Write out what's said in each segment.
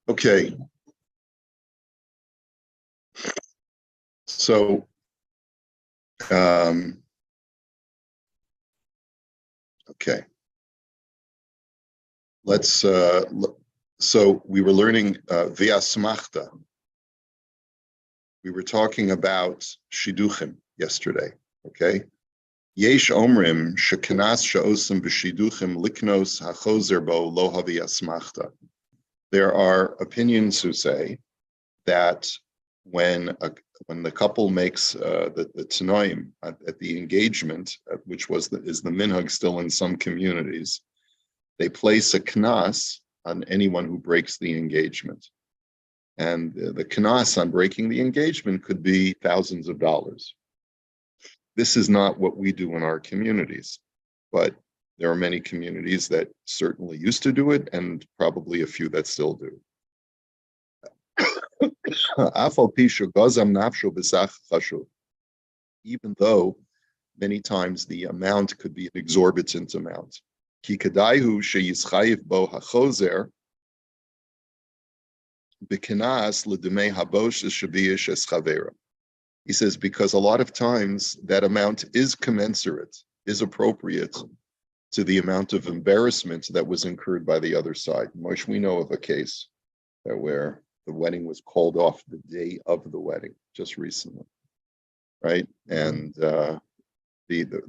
Okay. So, okay. Let's, so we were learning via smachta. We were talking about shiduchim yesterday, okay? Yesh omrim shekenas she'osem b'shiduchim liknos hachozer bo lo havi asmachta. There are opinions who say that when the couple makes the tanoim at the engagement, which is the minhag still in some communities, they place a knas on anyone who breaks the engagement. And the knas on breaking the engagement could be thousands of dollars. This is not what we do in our communities, but there are many communities that certainly used to do it and probably a few that still do. Even though many times the amount could be an exorbitant amount. He says because a lot of times that amount is commensurate, is appropriate to the amount of embarrassment that was incurred by the other side. Moshe, we know of a case where the wedding was called off the day of the wedding, just recently, right? And the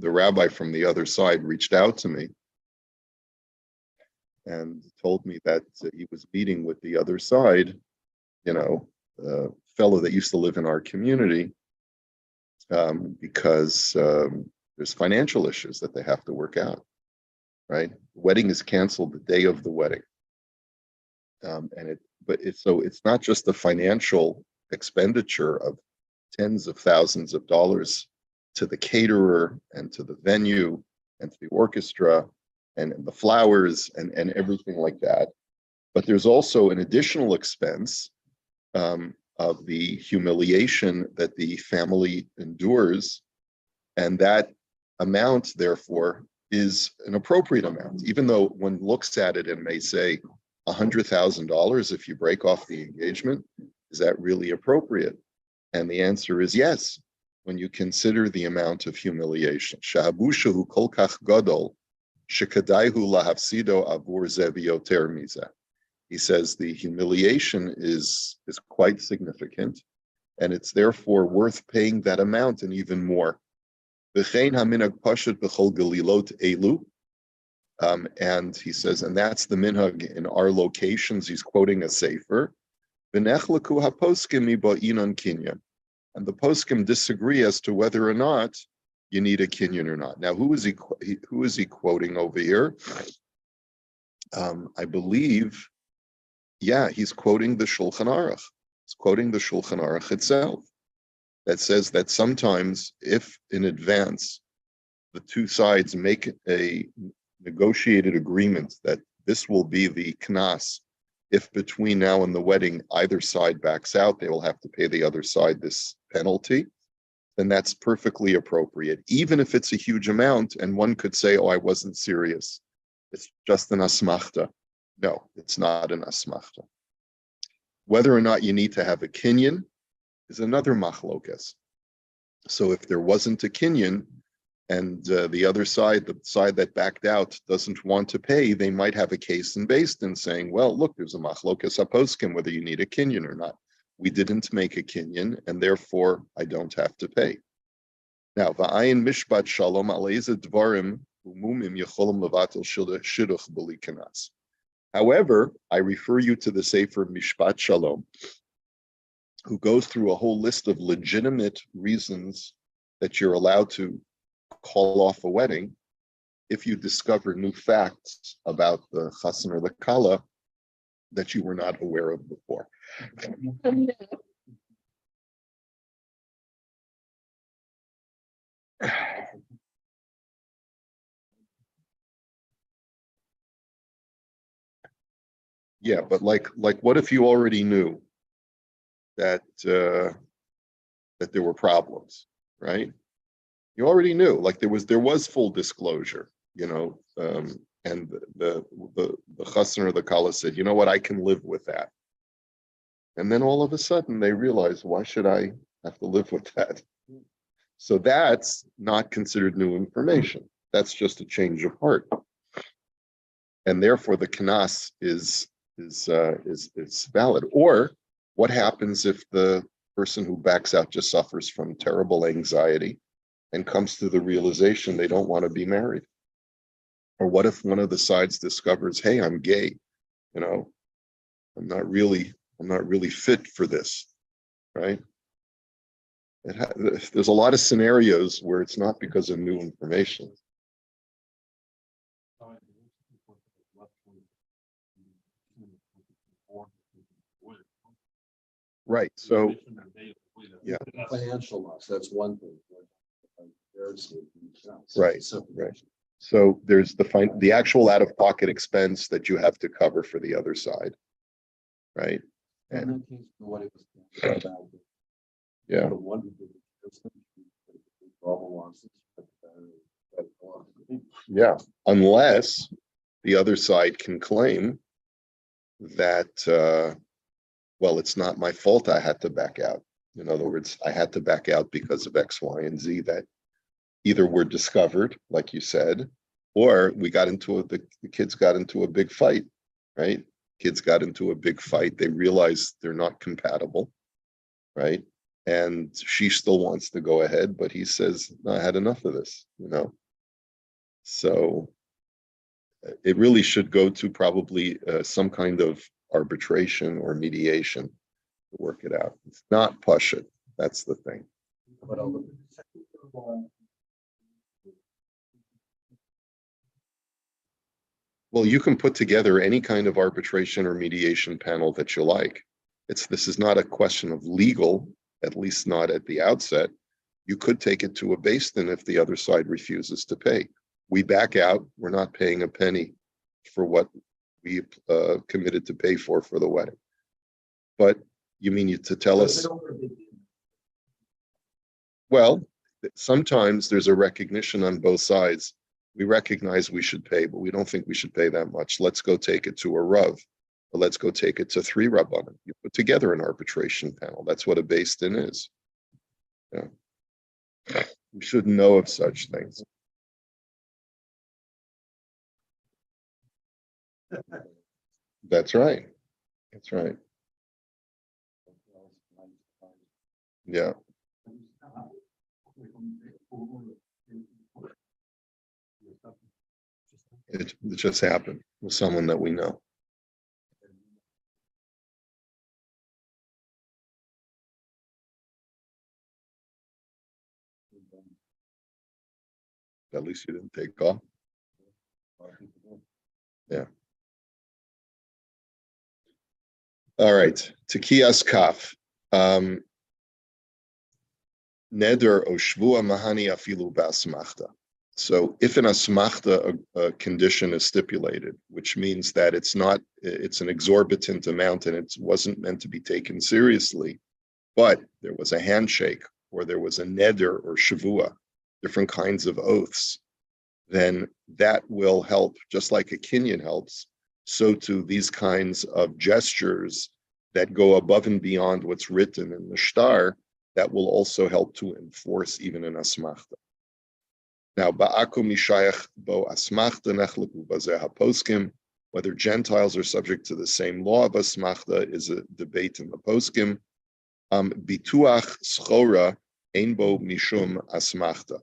rabbi from the other side reached out to me and told me that he was meeting with the other side, a fellow that used to live in our community, because there's financial issues that they have to work out, right? The wedding is canceled the day of the wedding. So it's not just a financial expenditure of tens of thousands of dollars to the caterer and to the venue and to the orchestra and the flowers and everything like that. But there's also an additional expense of the humiliation that the family endures. And that amount, therefore, is an appropriate amount, even though one looks at it and may say $100,000 if you break off the engagement, is that really appropriate? And the answer is yes, when you consider the amount of humiliation. Shahabushahu kol kach gadol shekadaihu lahavsido avur ze v'yoter mizeh. He says the humiliation is quite significant, and it's therefore worth paying that amount and even more. V'chein haminhag pashut b'chol galilot elu. And he says, and that's the minhag in our locations. He's quoting a sefer. V'nechlaku haposkim miba'inon kinyan. And the poskim disagree as to whether or not you need a kinyan or not. Now, who is he quoting over here? I believe, he's quoting the Shulchan Aruch. He's quoting the Shulchan Aruch itself. That says that sometimes, if in advance the two sides make a negotiated agreement that this will be the knas, if between now and the wedding either side backs out, they will have to pay the other side this penalty, then that's perfectly appropriate, even if it's a huge amount. And one could say, oh, I wasn't serious. It's just an asmachta. No, it's not an asmachta. Whether or not you need to have a kinyan is another machlokas. So if there wasn't a kinyan and the other side, the side that backed out, doesn't want to pay, they might have a case in Beis Din saying, well, look, there's a machlokas haposkim whether you need a kinyan or not. We didn't make a kinyan, and therefore I don't have to pay. Now, va'ayin mishpat shalom aleiza dvarim umumim yecholim levatel shidduch b'li kanas. However, I refer you to the Sefer Mishpat Shalom, who goes through a whole list of legitimate reasons that you're allowed to call off a wedding if you discover new facts about the chassan or the kala that you were not aware of before. Yeah, but like what if you already knew that that there were problems, right? You already knew, like there was full disclosure, and the chassan or the kala said, you know what, I can live with that. And then all of a sudden they realize, why should I have to live with that? So that's not considered new information. That's just a change of heart. And therefore the kanas is valid. Or what happens if the person who backs out just suffers from terrible anxiety and comes to the realization they don't want to be married? Or what if one of the sides discovers, hey, I'm gay, you know, I'm not really fit for this, right? There's a lot of scenarios where it's not because of new information. Right. So, yeah. Financial loss, that's one thing. Right. Right. So there's the actual out-of-pocket expense that you have to cover for the other side, right? And what it was about. Yeah. Yeah. Unless the other side can claim that, well, it's not my fault I had to back out. In other words, I had to back out because of X, Y, and Z that either were discovered, like you said, or we got into the kids got into a big fight, right? Kids got into a big fight. They realized they're not compatible, right? And she still wants to go ahead, but he says, no, I had enough of this, you know? So it really should go to probably some kind of arbitration or mediation to work it out. It's not pashut. That's the thing. Well, you can put together any kind of arbitration or mediation panel that you like. This is not a question of legal, at least not at the outset. You could take it to a beis din if the other side refuses to pay. We back out. We're not paying a penny for what we committed to pay for the wedding. But you mean to tell us? Well, sometimes there's a recognition on both sides. We recognize we should pay, but we don't think we should pay that much. Let's go take it to a Rav, or let's go take it to 3 Rabbanim. You put together an arbitration panel. That's what a beis din is. Yeah. We should know of such things. That's right. That's right. Yeah. It just happened with someone that we know. At least you didn't take off. Yeah. All right. Tekiyas kaf. Neder o shvua mahani afilu ba'asmachta. So if in asmachta a condition is stipulated, which means that it's an exorbitant amount and it wasn't meant to be taken seriously, but there was a handshake or there was a neder or shavua, different kinds of oaths, then that will help, just like a kinyan helps. So too, these kinds of gestures that go above and beyond what's written in the shtar, that will also help to enforce even in asmachta. Now, ba'akum mishayach bo asmachta nechleku bazeh haposkim, whether Gentiles are subject to the same law of asmachta is a debate in the poskim. Bituach schora ein bo mishum asmachta.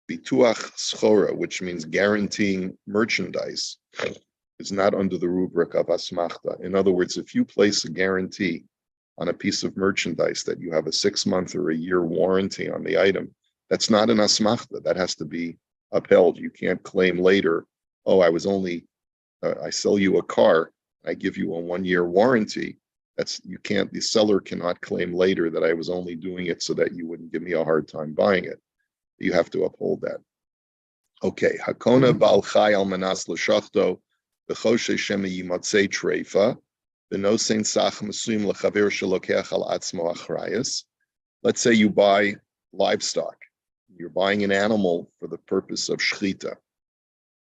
Bituach schora, which means guaranteeing merchandise, is not under the rubric of asmachta. In other words, if you place a guarantee on a piece of merchandise that you have a 6-month or a year warranty on the item, that's not an asmachta. That has to be upheld. You can't claim later, oh, I sell you a car, I give you a 1-year warranty. The seller cannot claim later that I was only doing it so that you wouldn't give me a hard time buying it. You have to uphold that. Okay, Hakona Baal Chai al Manas L'Shachto, the Choshen Shema Yimatzei Treifa, the Nosein Sach Mesuyim L'Chaver Shelokech Al Atzmo Achrayas. Let's say you buy livestock. You're buying an animal for the purpose of shchita,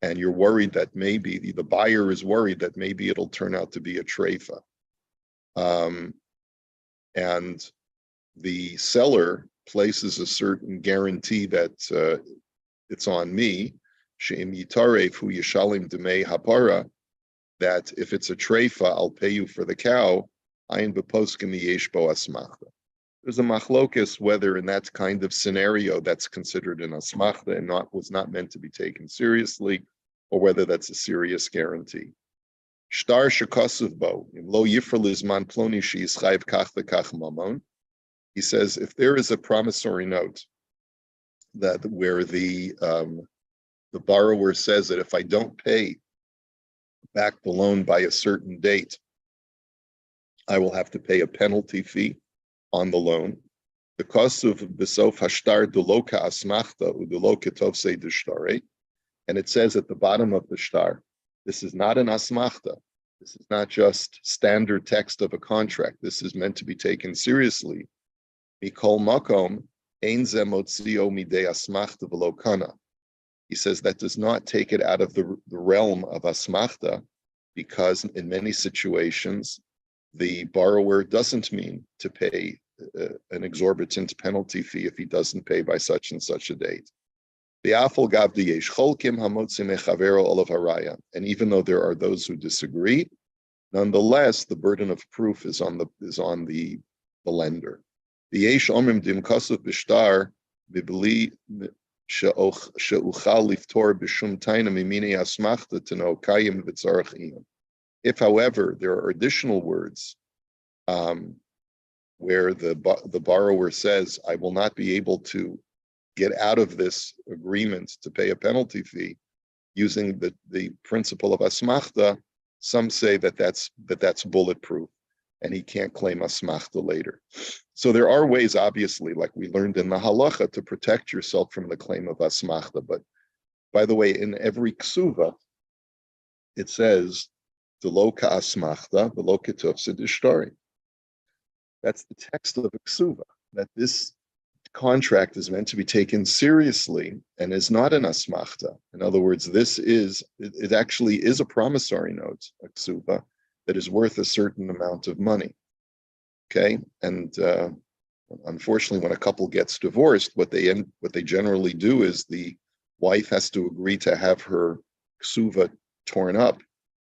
and you're worried that maybe the buyer is worried that maybe it'll turn out to be a treifa. And the seller places a certain guarantee that it's on me, she'im yitarev hu yishalim demei hapara, that if it's a treifa, I'll pay you for the cow. Ayin b'poskim yesh bo asmachta. There's a machlokes whether in that kind of scenario that's considered an asmachta and was not meant to be taken seriously, or whether that's a serious guarantee. Shtar shekasuv bo im lo yifra lizman ploni sheyischayv kach v'kach mamon. He says if there is a promissory note that where the borrower says that if I don't pay back the loan by a certain date, I will have to pay a penalty fee on the loan. The cost of besof hashtar deloka asmachta udeloka tovse deshtare, and it says at the bottom of the shtar, this is not an asmachta. This is not just standard text of a contract. This is meant to be taken seriously. Mikol makom ein ze motzio midei asmachta v'lo kana. He says that does not take it out of the realm of asmachta, because in many situations, the borrower doesn't mean to pay an exorbitant penalty fee if he doesn't pay by such and such a date. And even though there are those who disagree, nonetheless, the burden of proof is on the lender. If, however, there are additional words where the borrower says, I will not be able to get out of this agreement to pay a penalty fee using the principle of asmachta, some say that's bulletproof and he can't claim asmachta later. So there are ways, obviously, like we learned in the halacha, to protect yourself from the claim of asmachta. But by the way, in every ksuva, it says, Delo ka'asmachta, v'lo ketufsa d'shtari. That's the text of the ksuva, that this contract is meant to be taken seriously and is not an asmachta. In other words, it actually is a promissory note, a ksuva, that is worth a certain amount of money. Okay, and unfortunately, when a couple gets divorced, what they generally do is the wife has to agree to have her ksuva torn up,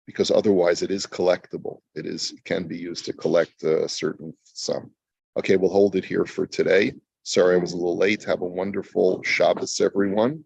because otherwise it is collectible. It can be used to collect a certain sum. Okay, we'll hold it here for today. Sorry I was a little late. Have a wonderful Shabbos, everyone.